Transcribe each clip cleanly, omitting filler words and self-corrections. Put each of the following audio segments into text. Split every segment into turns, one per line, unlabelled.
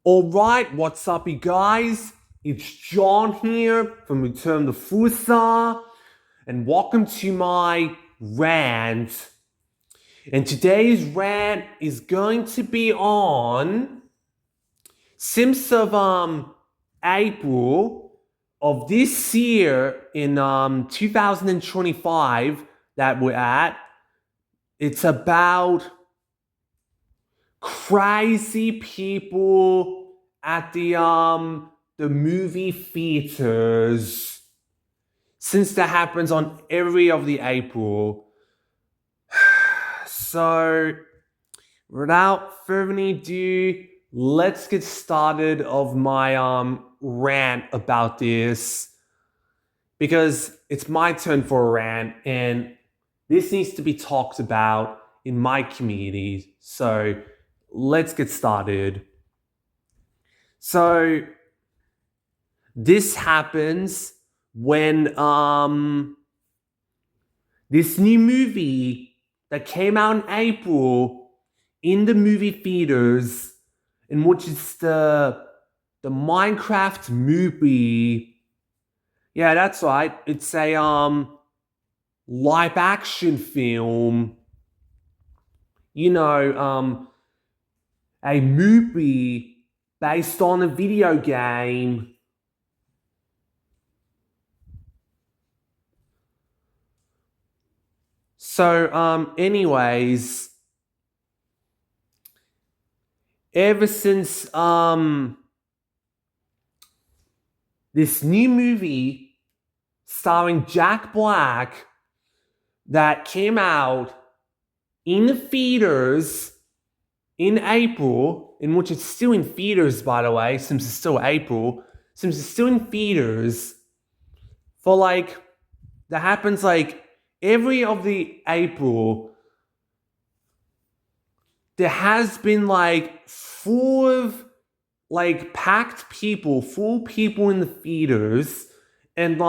Alright, what's up you guys? It's John here from Return to Fusa, and welcome to my rant. And today's rant is going to be on since of April of this year in 2025 that we're at. It's about crazy people at the movie theaters, since that happens on every of the April. So without further ado, let's get started of my rant about this, because it's my turn for a rant and this needs to be talked about in my community. So let's get started. So this happens when this new movie that came out in April in the movie theaters, in which is the Minecraft movie. Yeah, that's right. It's a live action film. A movie based on a video game. So, anyways, ever since this new movie starring Jack Black that came out in the theaters in April, in which it's still in theaters, by the way, since it's still April, since it's still in theaters, for that happens every of the April, there has been full of packed people, full people in the theaters, and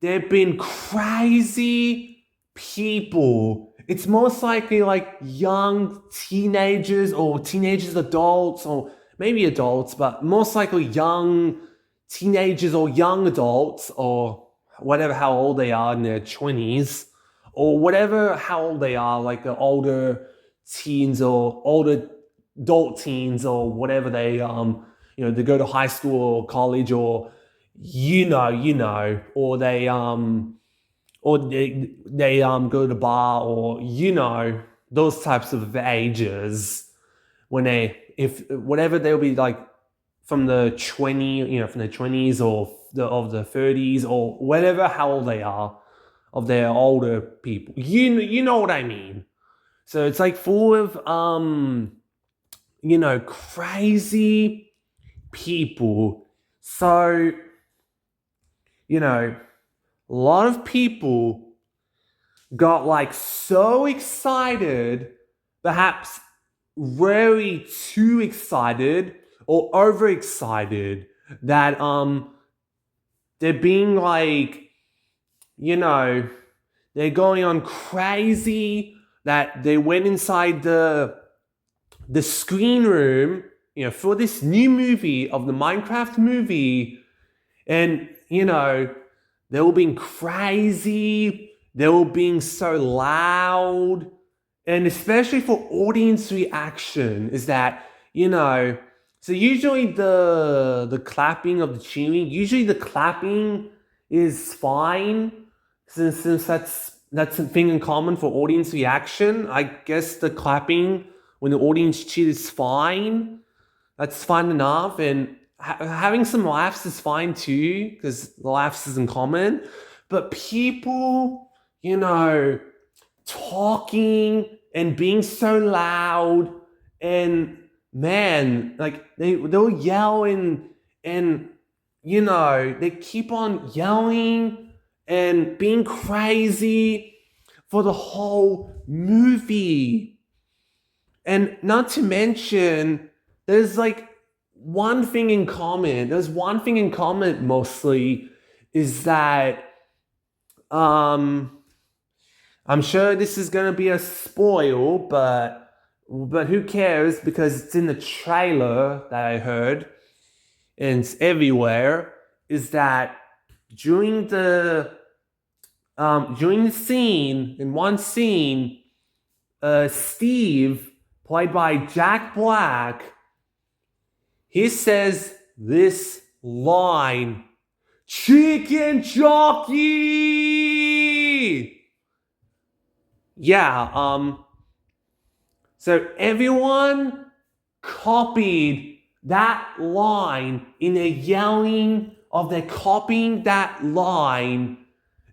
there've been crazy people. It's most likely young teenagers or teenagers, adults, or maybe adults, but most likely young teenagers or young adults, or whatever how old they are, in their 20s, or whatever how old they are, like the older teens or older adult teens, or whatever they they go to high school or college, or or they go to the bar, or those types of ages, when if whatever they'll be from the 20s, or of the 30s, or whatever how old they are, of their older people. You know what I mean. So it's full of crazy people. So a lot of people got so excited, perhaps very too excited or overexcited, that they're being they're going on crazy, that they went inside the screen room, for this new movie of the Minecraft movie, and they were being crazy, they were being so loud, and especially for audience reaction, is that so usually the clapping of the cheering, usually the clapping is fine, since that's a thing in common for audience reaction. I guess the clapping when the audience cheers is fine. That's fine enough, and having some laughs is fine too, because the laughs is in common. But people, talking and being so loud, and man, they'll yell, and they keep on yelling and being crazy for the whole movie. And not to mention, there's one thing in common. There's one thing in common mostly, is that I'm sure this is gonna be a spoil, but but who cares because it's in the trailer that I heard, and it's everywhere, is that during the scene, in one scene, Steve, played by Jack Black, he says this line, "Chicken jockey!" Yeah, so everyone copied that line in a yelling of they're copying that line.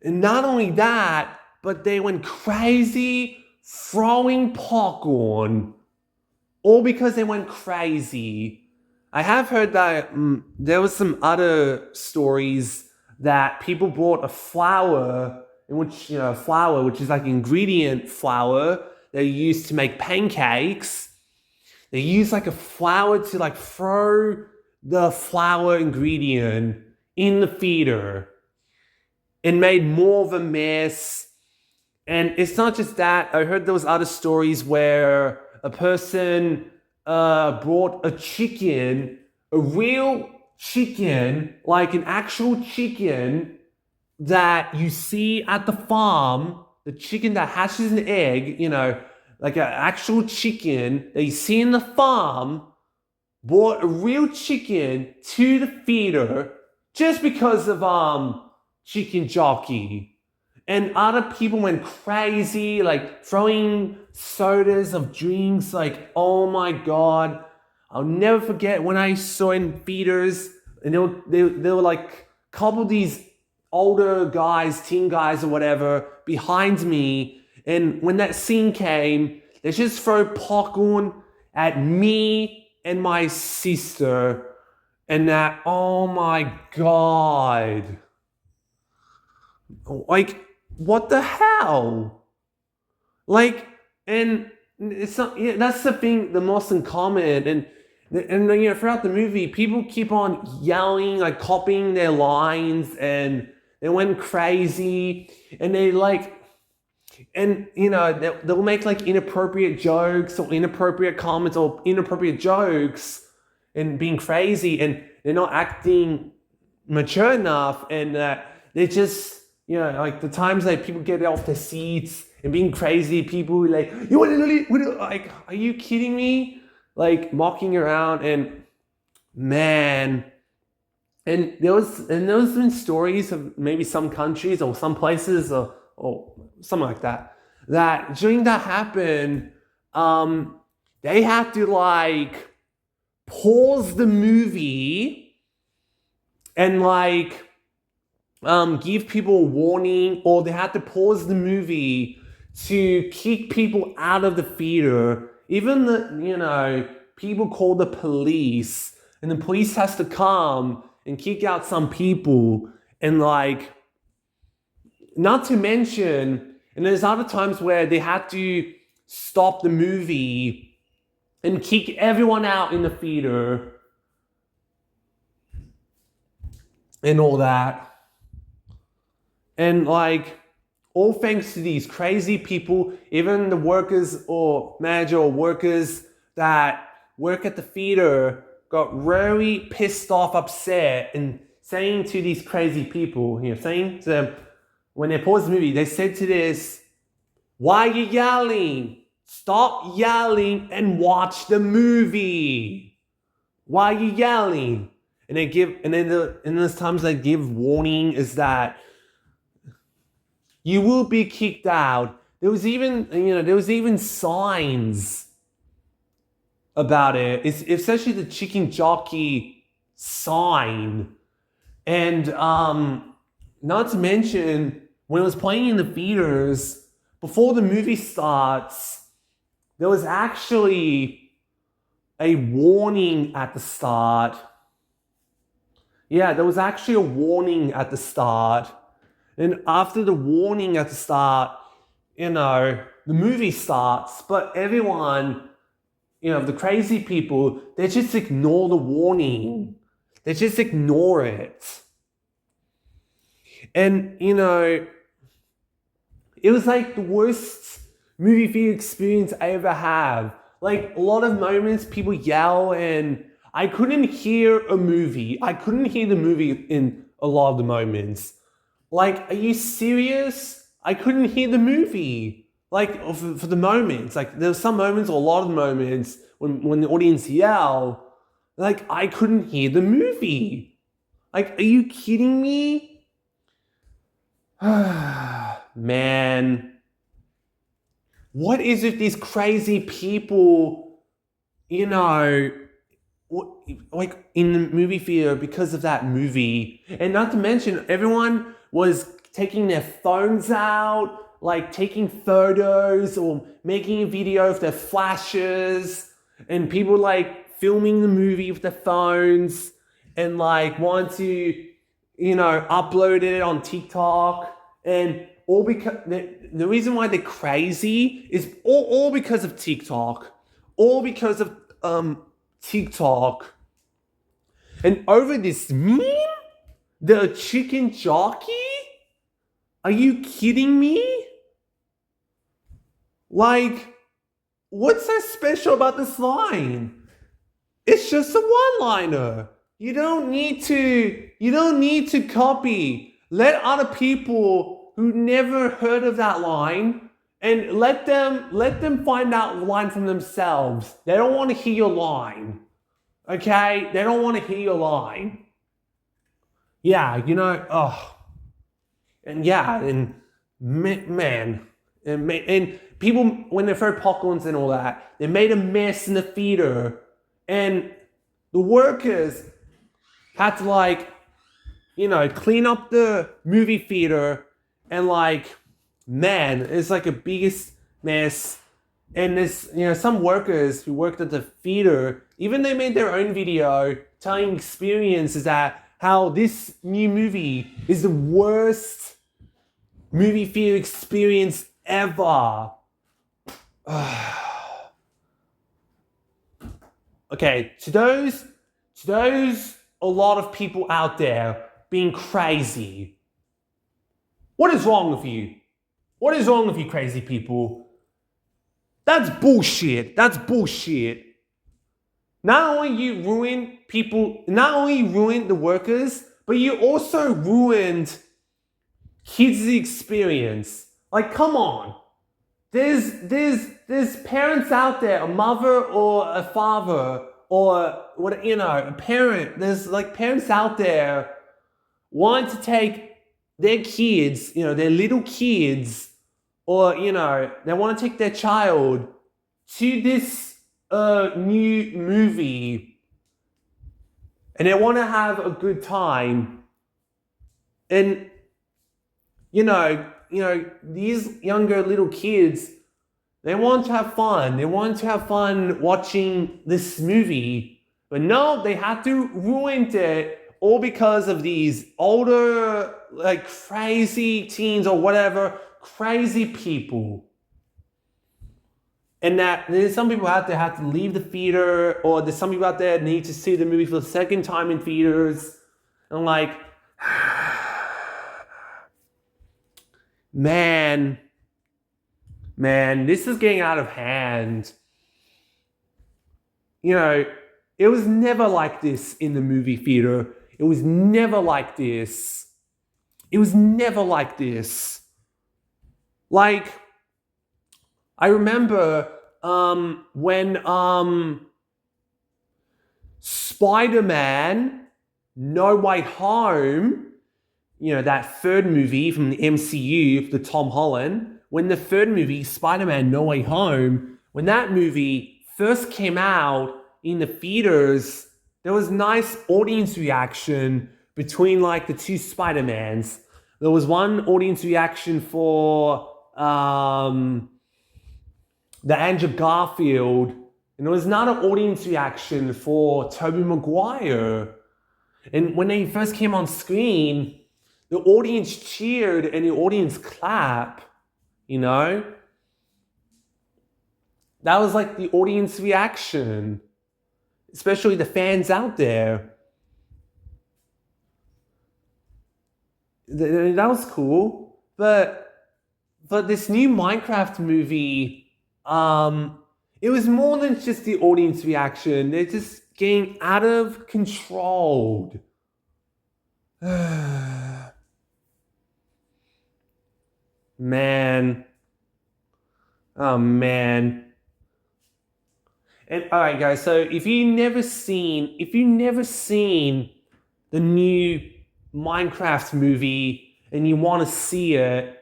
And not only that, but they went crazy throwing popcorn. All because they went crazy. I have heard that there was some other stories that people brought a flour, in which, flour, which is like ingredient flour they use to make pancakes. They use like a flour to like throw the flour ingredient in the theater and made more of a mess. And it's not just that. I heard there was other stories where a person brought a chicken, a real chicken, like an actual chicken that you see at the farm, the chicken that hatches an egg, like an actual chicken that you see in the farm, brought a real chicken to the theater just because of chicken jockey. And other people went crazy, like throwing sodas of drinks, like, oh my God. I'll never forget when I saw in theaters, and they were like a couple of these older guys, teen guys or whatever, behind me. And when that scene came, they just throw popcorn at me and my sister. And that, oh my God. Like, what the hell? Like, and it's not, that's the thing, the most uncommon. And throughout the movie, people keep on yelling, like copying their lines, and they went crazy. And they like, and they'll make like inappropriate jokes or inappropriate comments or inappropriate jokes and being crazy, and they're not acting mature enough, and they just, like the times that people get off their seats and being crazy, people like, you want to, like, are you kidding me? Like mocking around, and man, and there's been stories of maybe some countries or some places or something like that, that during that happened, they had to like pause the movie and like give people a warning, or they had to pause the movie to kick people out of the theater. Even people call the police, and the police has to come and kick out some people, and like, not to mention, and there's other times where they had to stop the movie and kick everyone out in the theater and all that. And like, all thanks to these crazy people, even the workers or manager or workers that work at the theater got really pissed off, upset, and saying to these crazy people, saying to them, when they paused the movie, they said to this, "Why are you yelling? Stop yelling and watch the movie. Why are you yelling?" And they give, and then in those times they give warning is that you will be kicked out. There was even signs about it. It's especially the chicken jockey sign. And not to mention, when it was playing in the theaters, before the movie starts, there was actually a warning at the start. Yeah, there was actually a warning at the start. And after the warning at the start, the movie starts, but everyone, the crazy people, they just ignore the warning. They just ignore it. And, it was like the worst movie theater experience I ever have. like a lot of moments people yell, and I couldn't hear a movie. I couldn't hear the movie in a lot of the moments. Like, are you serious? I couldn't hear the movie. Like, for the moments. Like, there were some moments, or a lot of the moments, when the audience yell, like, I couldn't hear the movie. Like, are you kidding me? Man. What is with these crazy people, you know, like in the movie theater because of that movie? And not to mention, everyone was taking their phones out, like taking photos or making a video of their flashes, and people like filming the movie with their phones and like want to, upload it on TikTok. And all because the reason why they're crazy is all because of TikTok. All because of TikTok. And over this meme? The chicken jockey? Are you kidding me? Like, what's so special about this line? It's just a one-liner. You don't need to copy. Let other people who never heard of that line, and let them find out the line from themselves. They don't want to hear your line. Okay? They don't want to hear your line. Yeah, and man, and people, when they throw popcorns and all that, they made a mess in the theater, and the workers had to clean up the movie theater, and man, it's like a biggest mess. And there's some workers who worked at the theater, even they made their own video telling experiences that how this new movie is the worst movie theater experience ever. Okay, to those a lot of people out there being crazy, what is wrong with you? What is wrong with you, crazy people? That's bullshit. That's bullshit. Not only you ruin the workers, but you also ruined kids' experience. Like, come on. There's parents out there, a mother or a father or a parent. There's parents out there wanting to take their kids, their little kids, or they want to take their child to this new movie, and they want to have a good time. And these younger little kids, they want to have fun. They want to have fun watching this movie, but no, they have to ruin it all because of these older, crazy teens or whatever, crazy people. And that there's some people out there have to leave the theater, or there's some people out there need to see the movie for the second time in theaters. And man, this is getting out of hand. It was never like this in the movie theater. It was never like this. It was never like this. I remember when Spider-Man No Way Home, that third movie from the MCU, the Tom Holland, when the third movie, Spider-Man No Way Home, when that movie first came out in the theaters, there was nice audience reaction between the two Spider-Mans. There was one audience reaction for the Andrew Garfield, and there was another audience reaction for Tobey Maguire. And when they first came on screen, the audience cheered and the audience clapped, That was the audience reaction, especially the fans out there. That was cool. But this new Minecraft movie, it was more than just the audience reaction. They're just getting out of control. Man. Oh, man. And all right, guys. So if you never seen the new Minecraft movie and you want to see it,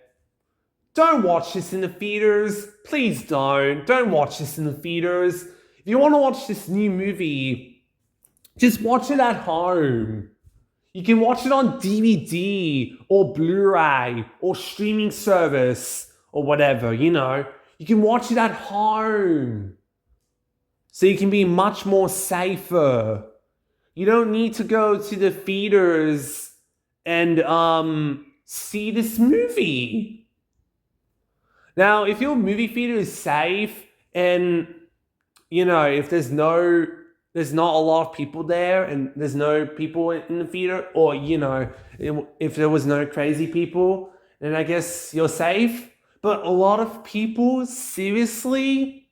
don't watch this in the theaters. Please don't. Don't watch this in the theaters. If you want to watch this new movie, just watch it at home. You can watch it on DVD or Blu-ray or streaming service or whatever, you know. You can watch it at home. So you can be much more safer. You don't need to go to the theaters and see this movie. Now, if your movie theater is safe and, you know, if there's not a lot of people there and there's no people in the theater, or, you know, if there was no crazy people, then I guess you're safe. But a lot of people, seriously?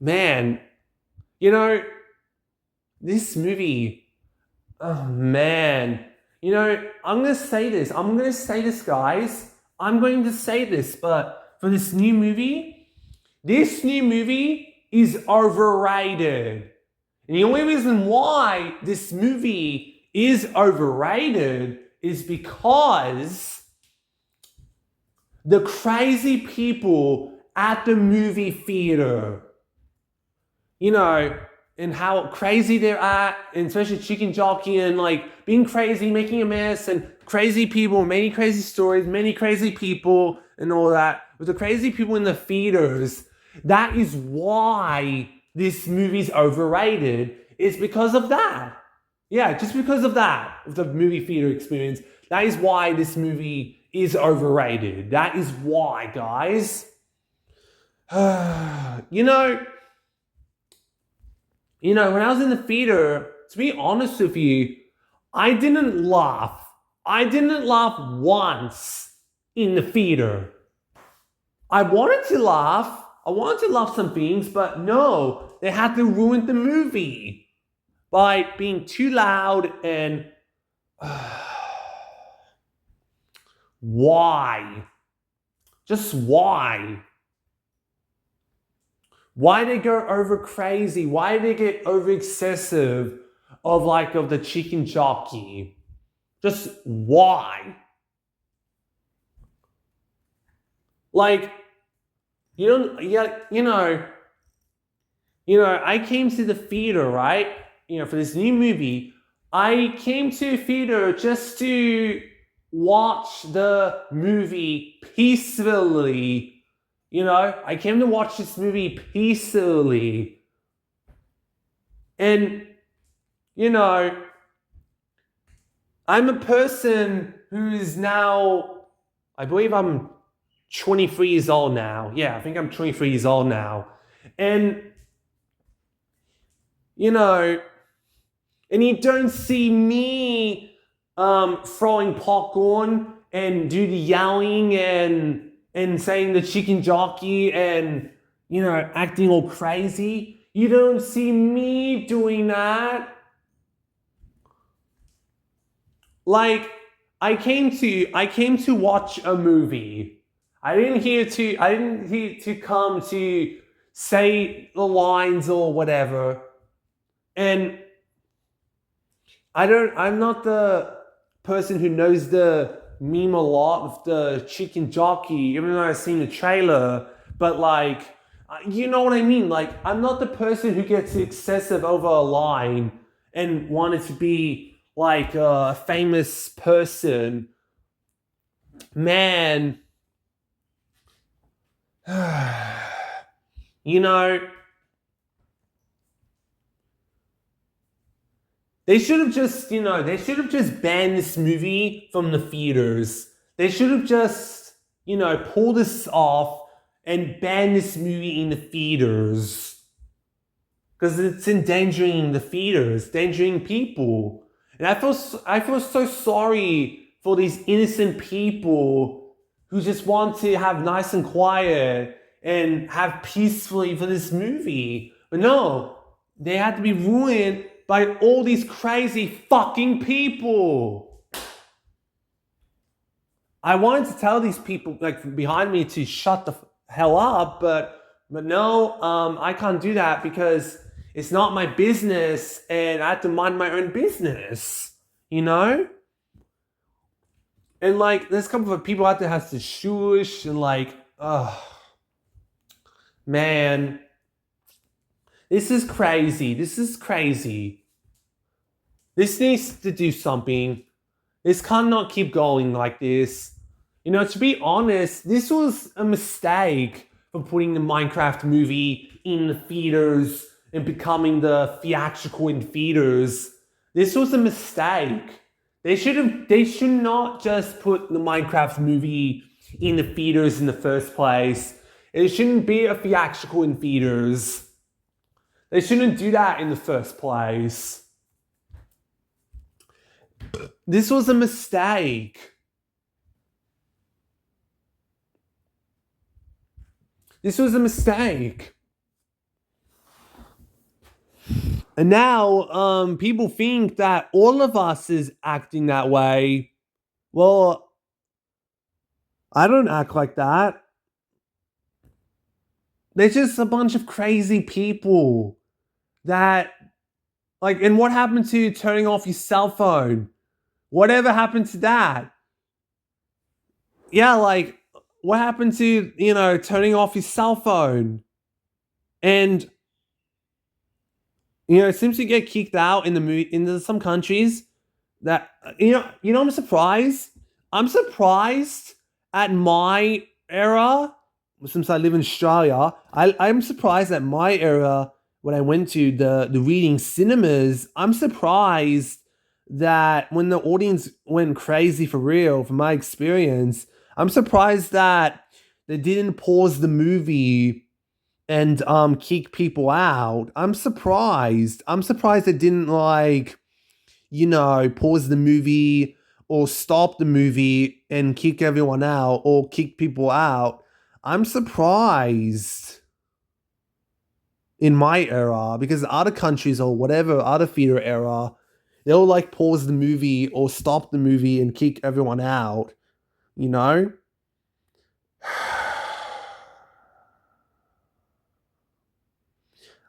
Man, you know, this movie, oh man. You know, I'm going to say this, guys. I'm going to say this, but for this new movie is overrated. And the only reason why this movie is overrated is because the crazy people at the movie theater, you know, and how crazy they're at, and especially Chicken Jockey, and like being crazy, making a mess, and crazy people, many crazy stories, many crazy people, and all that. With the crazy people in the theaters, that is why this movie's overrated. It's because of that. Yeah, just because of that, of the movie theater experience. That is why this movie is overrated. That is why, guys. You know, when I was in the theater, to be honest with you, I didn't laugh. I didn't laugh once in the theater. I wanted to laugh. I wanted to laugh some things, but no, they had to ruin the movie by being too loud and... Why? Just why? Why they go over crazy? Why they get over excessive of the Chicken Jockey? Just why? Like, I came to the theater, right? For this new movie, I came to the theater just to watch the movie peacefully. I came to watch this movie peacefully. And, I'm a person who is now, I believe I'm 23 years old now. Yeah, I think I'm 23 years old now. And, and you don't see me throwing popcorn and do the yelling and saying the Chicken Jockey and, acting all crazy. You don't see me doing that. Like, I came to watch a movie. I didn't here to come to say the lines or whatever. And I'm not the person who knows the meme a lot of the Chicken Jockey, even though I've seen the trailer, but you know what I mean? I'm not the person who gets excessive over a line and wanted to be a famous person. Man, they should have just banned this movie from the theaters. They should have just, pulled this off and banned this movie in the theaters. Because it's endangering the theaters, endangering people. And I feel so sorry for these innocent people who just want to have nice and quiet and have peacefully for this movie. But no, they had to be ruined by all these crazy fucking people. I wanted to tell these people like behind me to shut the hell up, but no, I can't do that because it's not my business, and I have to mind my own business. You know. And like, there's a couple of people out there has to shush and like, oh man, this is crazy. This is crazy. This needs to do something. This cannot keep going like this. You know, to be honest, this was a mistake for putting the Minecraft movie in the theaters and becoming the theatrical in theaters. This was a mistake. They should not just put the Minecraft movie in the theaters in the first place. It shouldn't be a theatrical in theaters. They shouldn't do that in the first place. This was a mistake. This was a mistake. And now people think that all of us is acting that way. Well, I don't act like that. They're just a bunch of crazy people that, like, and what happened to turning off your cell phone? Whatever happened to that? Yeah, like, what happened to, you know, turning off your cell phone? And, you know, it seems to get kicked out in some countries that, I'm surprised. I'm surprised at my era, since I live in Australia. I'm surprised at my era when I went to the reading cinemas. I'm surprised that when the audience went crazy for real, from my experience, I'm surprised that they didn't pause the movie and kick people out. I'm surprised. I'm surprised they didn't, like, you know, pause the movie or stop the movie and kick everyone out or kick people out. I'm surprised in my era, because other countries or whatever other theater era, they'll like pause the movie or stop the movie and kick everyone out, you know?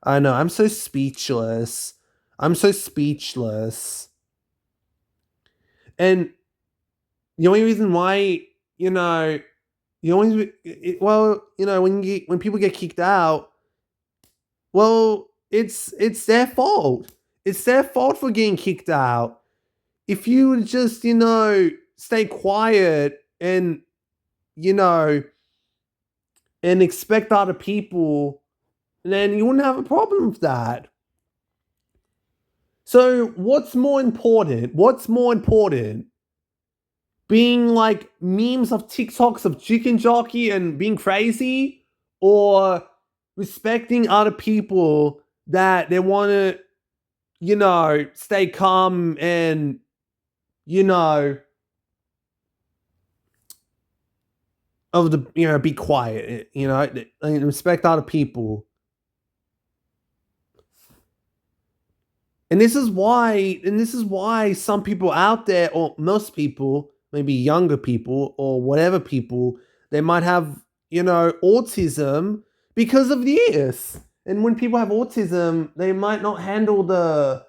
I know, I'm so speechless. I'm so speechless. And the only reason why, you know, when people get kicked out, well, it's their fault. It's their fault for getting kicked out. If you would just, you know, stay quiet and, you know, and expect other people, then you wouldn't have a problem with that. So what's more important? What's more important? Being like memes of TikToks of chicken jockey and being crazy, or respecting other people that they want to, you know, stay calm and, you know, be quiet, you know, and respect other people. And this is why some people out there, or most people, maybe younger people or whatever people, they might have, you know, autism because of this. And when people have autism, they might not handle the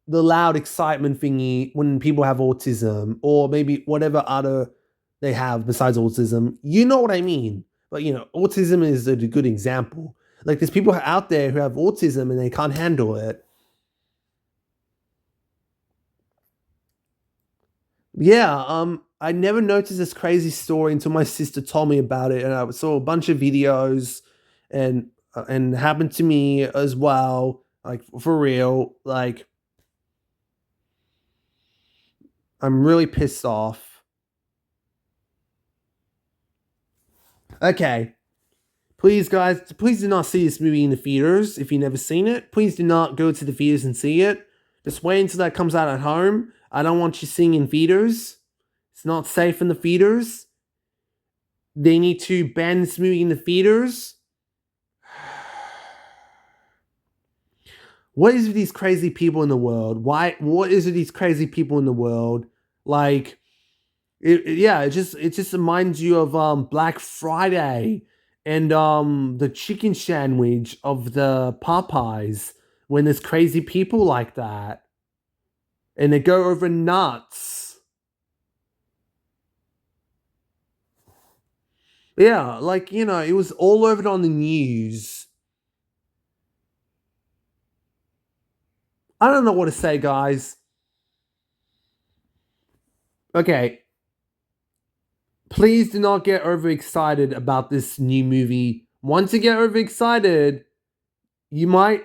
loud excitement thingy when people have autism, or maybe whatever other they have besides autism. You know what I mean? But, you know, autism is a good example. Like, there's people out there who have autism and they can't handle it. Yeah, I never noticed this crazy story until my sister told me about it, and I saw a bunch of videos, and it happened to me as well. Like, for real, like, I'm really pissed off. Okay, please, guys, please do not see this movie in the theaters if you've never seen it. Please do not go to the theaters and see it. Just wait until that comes out at home. I don't want you seeing in theaters. It's not safe in the theaters. they need to ban this movie in the theaters. What is with these crazy people in the world? What is with these crazy people in the world? Like, it just reminds you of Black Friday and the chicken sandwich of the Popeyes when there's crazy people like that and they go over nuts. Yeah, like, it was all over it on the news. I don't know what to say, guys. Okay. Please do not get overexcited about this new movie. Once you get overexcited, you might,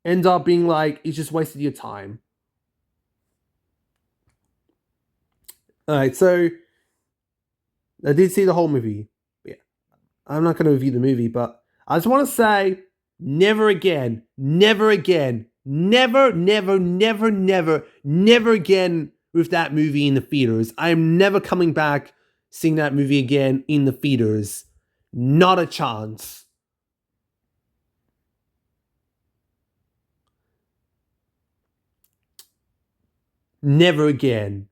end up being like, you just wasted your time. Alright, so I did see the whole movie. Yeah. I'm not going to review the movie, but I just want to say, never again, never again, never, never, never, never, never again with that movie in the theaters. I am never coming back seeing that movie again in the theaters. Not a chance. Never again.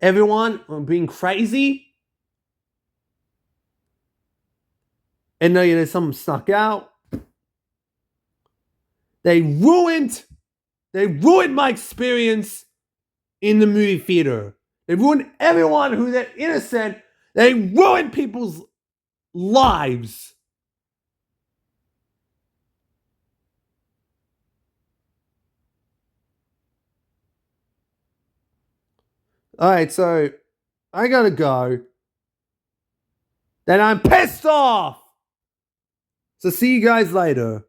Everyone being crazy. And now there's something snuck out. They ruined my experience in the movie theater. They ruined everyone who's innocent. They ruined people's lives. Alright, so I gotta go. Then I'm pissed off. So see you guys later.